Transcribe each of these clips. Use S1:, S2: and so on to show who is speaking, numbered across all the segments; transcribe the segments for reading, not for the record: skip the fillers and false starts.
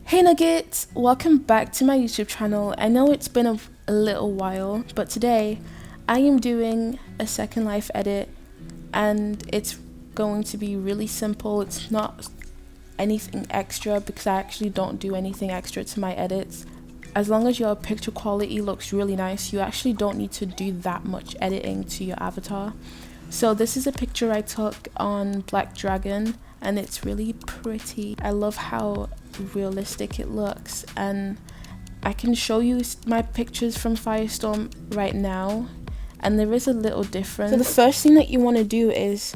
S1: Hey Nuggets! Welcome back to my YouTube channel. I know it's been a little while, but today I am doing a Second Life edit and it's going to be really simple. It's not anything extra because I actually don't do anything extra to my edits. As long as your picture quality looks really nice, you actually don't need to do that much editing to your avatar. So this is a picture I took on Black Dragon and it's really pretty. I love how realistic it looks, and I can show you my pictures from Firestorm right now, and there is a little difference. So the first thing that you want to do is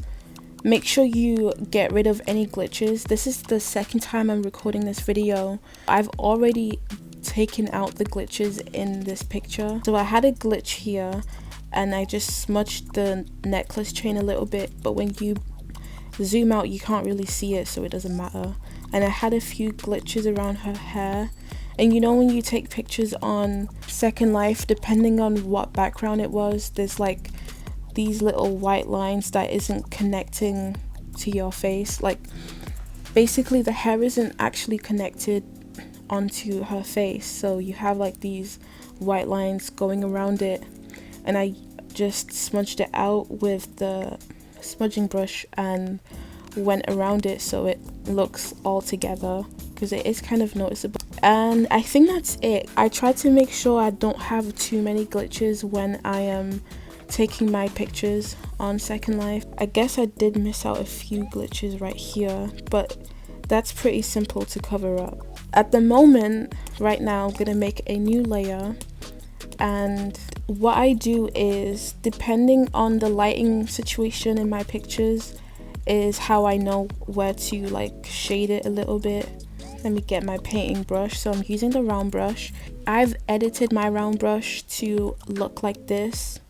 S1: make sure you get rid of any glitches. This is the second time I'm recording this video. I've already taken out the glitches in this picture. So I had a glitch here and I just smudged the necklace chain a little bit, but when you zoom out you can't really see it, so it doesn't matter. And I had a few glitches around her hair, and you know when you take pictures on Second Life, depending on what background it was, there's like these little white lines that isn't connecting to your face. Like basically the hair isn't actually connected onto her face, so you have like these white lines going around it, and I just smudged it out with the smudging brush and went around it so it looks all together, because it is kind of noticeable. And I think that's it. I try to make sure I don't have too many glitches when I am taking my pictures on Second Life. I guess I did miss out a few glitches right here, but that's pretty simple to cover up. At the moment, right now, I'm gonna make a new layer, and what I do is, depending on the lighting situation in my pictures, is how I know where to like shade it a little bit. Let me get my painting brush. So I'm using the round brush. I've edited my round brush to look like this.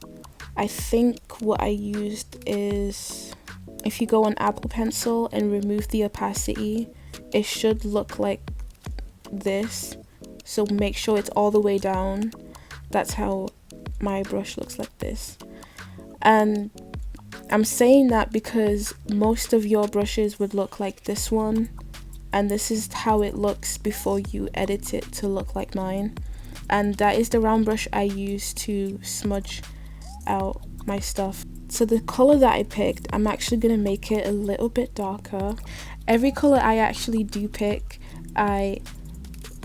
S1: I think what I used is, if you go on Apple Pencil and remove the opacity, it should look like this. So make sure it's all the way down. That's how my brush looks, like this. And I'm saying that because most of your brushes would look like this one, and this is how it looks before you edit it to look like mine. And that is the round brush I use to smudge out my stuff. So the color that I picked, I'm actually going to make it a little bit darker. Every color I actually do pick, I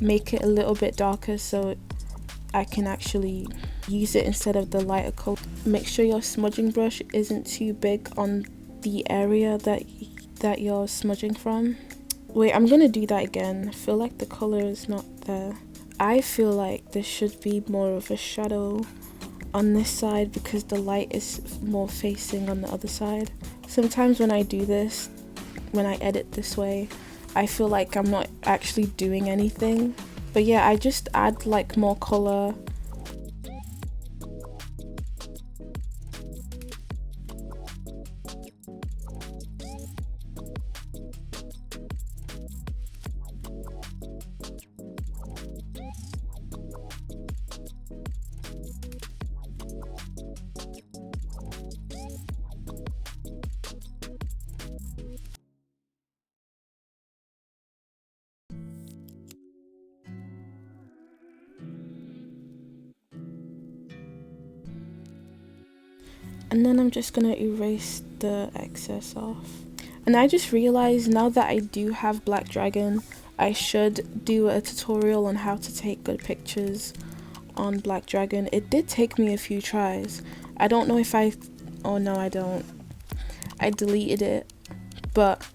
S1: make it a little bit darker so I can actually use it instead of the lighter color. Make sure your smudging brush isn't too big on the area that you're smudging from. Wait, I'm gonna do that again. I feel like the color is not there. I feel like there should be more of a shadow on this side because the light is more facing on the other side. Sometimes when I do this, when I edit this way, I feel like I'm not actually doing anything. But yeah, I just add like more color. And then I'm just gonna erase the excess off. And I just realized now that I do have Black Dragon, I should do a tutorial on how to take good pictures on Black Dragon. It did take me a few tries. I don't know if oh no, I don't. I deleted it, but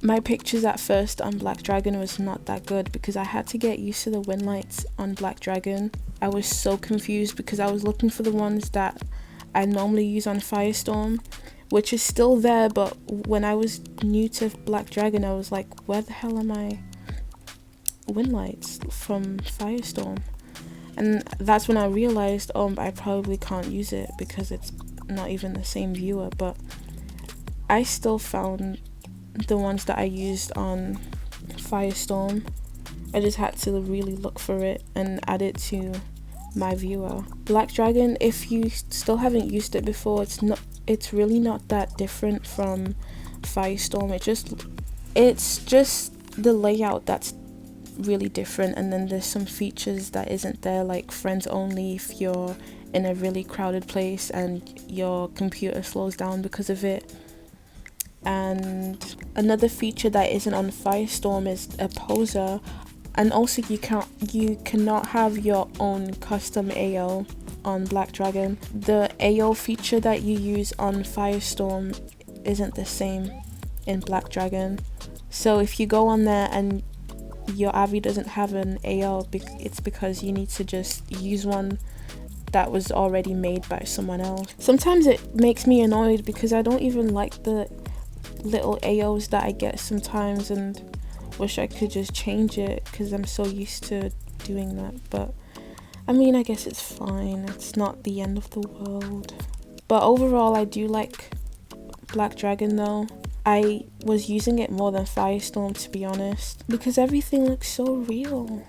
S1: my pictures at first on Black Dragon was not that good because I had to get used to the wind lights on Black Dragon. I was so confused because I was looking for the ones that I normally use on Firestorm, which is still there, but when I was new to Black Dragon, I was like, where the hell are my wind lights from Firestorm? And that's when I realized, I probably can't use it because it's not even the same viewer. But I still found the ones that I used on Firestorm. I just had to really look for it and add it to my viewer. Black Dragon, if you still haven't used it before, it's really not that different from Firestorm. It's just the layout that's really different, and then there's some features that isn't there, like friends only if you're in a really crowded place and your computer slows down because of it. And another feature that isn't on Firestorm is a poser, and also you cannot have your own custom AO on Black Dragon. The AO feature that you use on Firestorm isn't the same in Black Dragon. So if you go on there and your Avi doesn't have an AO, it's because you need to just use one that was already made by someone else. Sometimes it makes me annoyed because I don't even like the little AOs that I get sometimes, and wish I could just change it because I'm so used to doing that. But I mean, I guess it's fine. It's not the end of the world. But overall, I do like Black Dragon though. I was using it more than Firestorm, to be honest, because everything looks so real.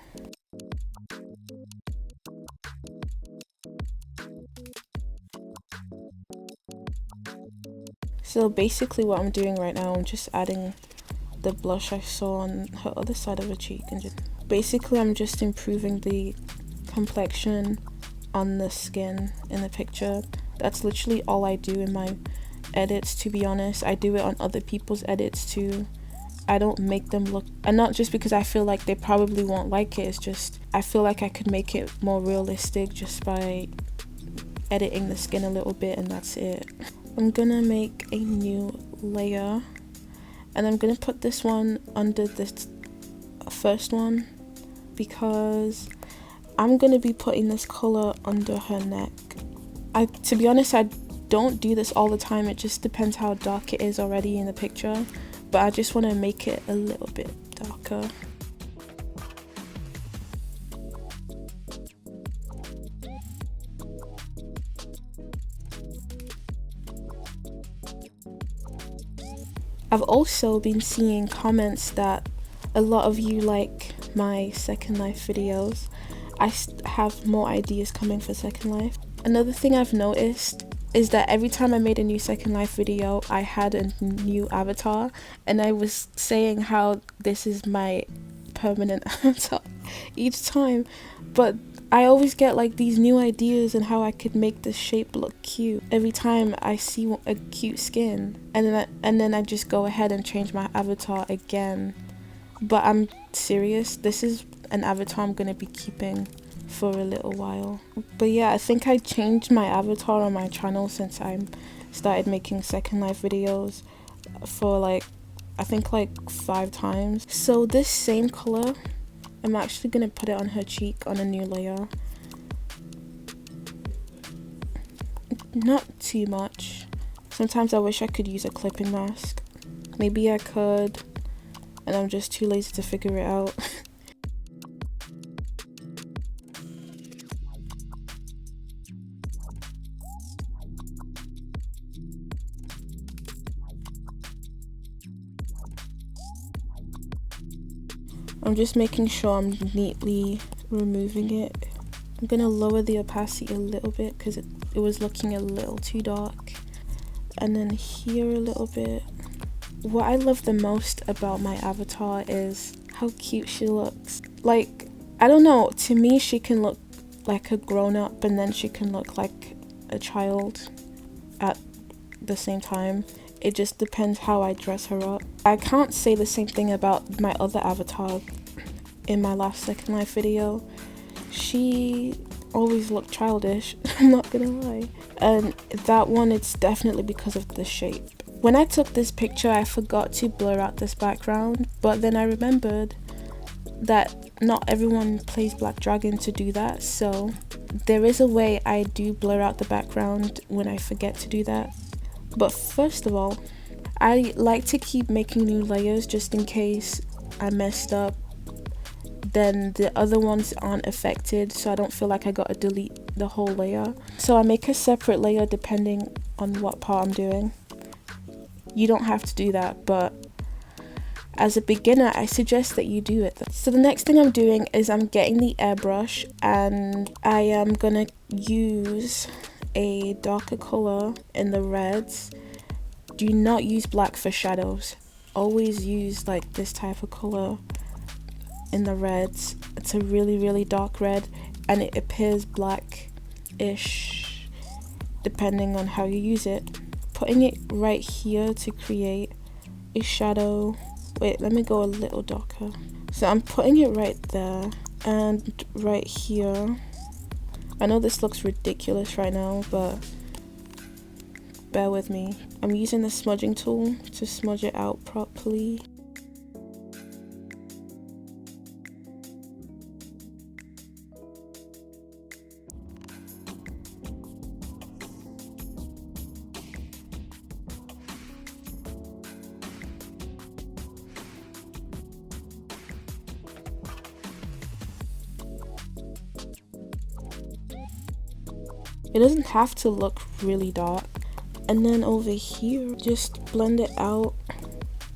S1: So basically what I'm doing right now, I'm just adding the blush I saw on her other side of her cheek, and I'm just improving the complexion on the skin in the picture. That's literally all I do in my edits, to be honest. I do it on other people's edits too. I don't make them look, and not just because I feel like they probably won't like it, it's just I feel like I could make it more realistic just by editing the skin a little bit, and that's it. I'm gonna make a new layer, and I'm gonna put this one under this first one because I'm gonna be putting this color under her neck. To be honest, I don't do this all the time. It just depends how dark it is already in the picture, but I just want to make it a little bit darker. I've also been seeing comments that a lot of you like my Second Life videos. I have more ideas coming for Second Life. Another thing I've noticed is that every time I made a new Second Life video, I had a new avatar, and I was saying how this is my permanent avatar each time, but I always get like these new ideas and how I could make this shape look cute every time I see a cute skin, and then I just go ahead and change my avatar again. But I'm serious, this is an avatar I'm gonna be keeping for a little while. But yeah, I think I changed my avatar on my channel since I started making Second Life videos for like, I think like 5 times. So this same color, I'm actually gonna put it on her cheek on a new layer. Not too much. Sometimes I wish I could use a clipping mask. Maybe I could, and I'm just too lazy to figure it out. I'm just making sure I'm neatly removing it. I'm gonna lower the opacity a little bit because it was looking a little too dark. And then here a little bit. What I love the most about my avatar is how cute she looks. Like, I don't know, to me she can look like a grown-up, and then she can look like a child at the same time. It just depends how I dress her up. I can't say the same thing about my other avatar in my last Second Life video. She always looked childish, I'm not gonna lie. And that one, it's definitely because of the shape. When I took this picture, I forgot to blur out this background, but then I remembered that not everyone plays Black Dragon to do that, so there is a way I do blur out the background when I forget to do that. But first of all, I like to keep making new layers just in case I messed up, then the other ones aren't affected, so I don't feel like I gotta delete the whole layer. So I make a separate layer depending on what part I'm doing. You don't have to do that, but as a beginner, I suggest that you do it. So the next thing I'm doing is I'm getting the airbrush, and I am gonna use a darker color in the reds do not use black for shadows. Always use like this type of color in the reds. It's a really dark red and it appears black-ish depending on how you use it. Putting it right here to create a shadow. Wait, let me go a little darker. So I'm putting it right there and right here. I know this looks ridiculous right now, but bear with me. I'm using the smudging tool to smudge it out properly. It doesn't have to look really dark. And then over here, just blend it out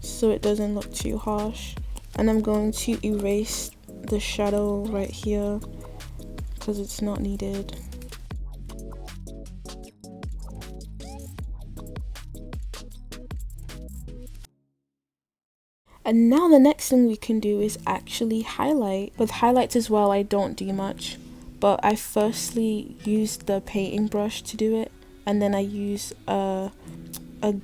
S1: so it doesn't look too harsh. And I'm going to erase the shadow right here because it's not needed. And now the next thing we can do is actually highlight. With highlights as well, I don't do much. But I firstly use the painting brush to do it, and then I use a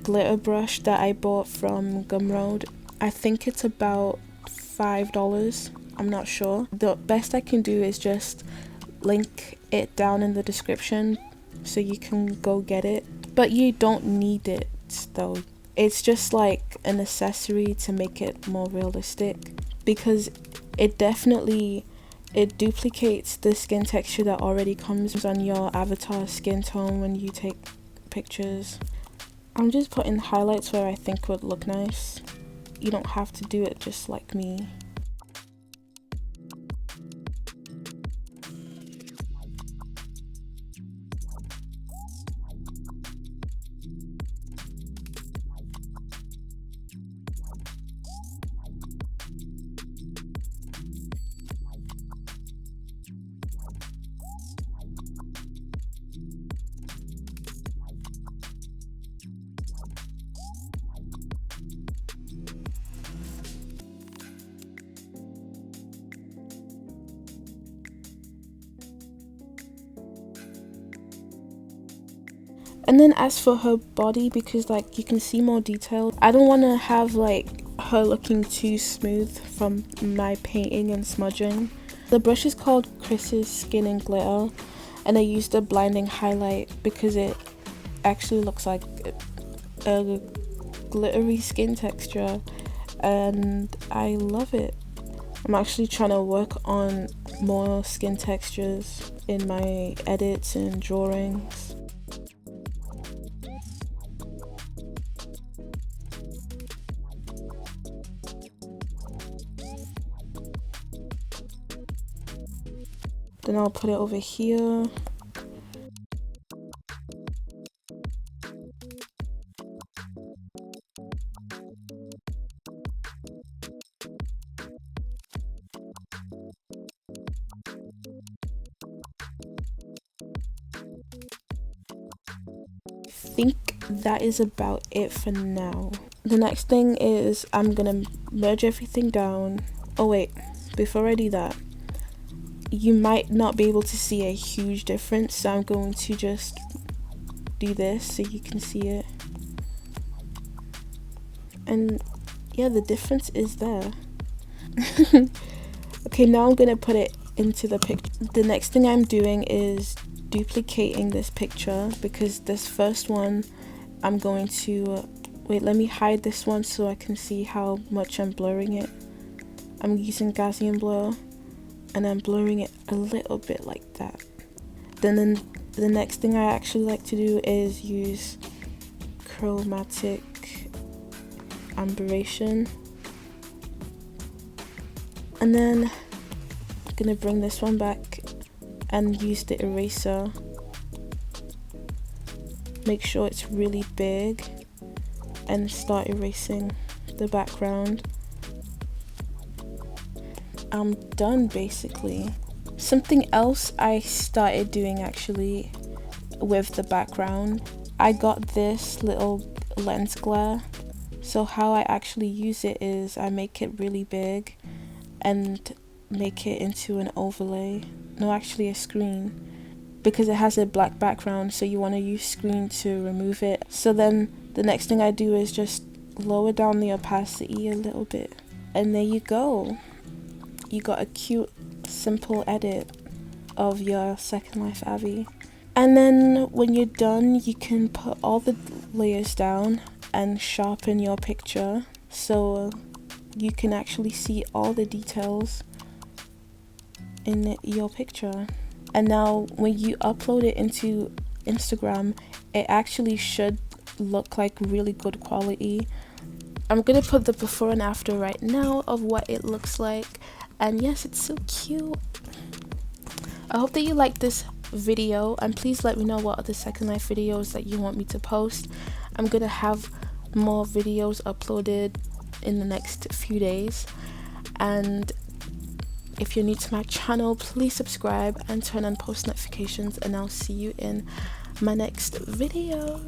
S1: glitter brush that I bought from Gumroad. I think it's about $5, I'm not sure. The best I can do is just link it down in the description so you can go get it. But you don't need it though. It's just like an accessory to make it more realistic, because it duplicates the skin texture that already comes on your avatar skin tone when you take pictures. I'm just putting highlights where I think would look nice. You don't have to do it just like me. And then as for her body, because like you can see more detail, I don't want to have like her looking too smooth from my painting and smudging. The brush is called Chris's Skin and Glitter, and I used a blinding highlight because it actually looks like a glittery skin texture and I love it. I'm actually trying to work on more skin textures in my edits and drawings. Then I'll put it over here. I think that is about it for now. The next thing is I'm gonna merge everything down. Oh wait, before I do that, you might not be able to see a huge difference, so I'm going to just do this so you can see it. And yeah, the difference is there. Okay, now I'm gonna put it into the picture. The next thing I'm doing is duplicating this picture, because this first one I'm going to wait, let me hide this one so I can see how much I'm blurring it. I'm using Gaussian blur and I'm blurring it a little bit like that. Then the next thing I actually like to do is use chromatic aberration, and then I'm gonna bring this one back and use the eraser. Make sure it's really big and start erasing the background. I'm done basically. Something else I started doing actually with the background, I got this little lens glare. So how I actually use it is I make it really big and make it into an overlay. No, actually a screen, because it has a black background, so you want to use screen to remove it. So then the next thing I do is just lower down the opacity a little bit, and there you go. You got a cute, simple edit of your Second Life Abby. And then when you're done, you can put all the layers down and sharpen your picture so you can actually see all the details in your picture. And now when you upload it into Instagram, it actually should look like really good quality. I'm gonna put the before and after right now of what it looks like, and yes, it's so cute. I hope that you like this video, and please let me know what other Second Life videos that you want me to post. I'm gonna have more videos uploaded in the next few days, and if you're new to my channel, please subscribe and turn on post notifications, and I'll see you in my next video.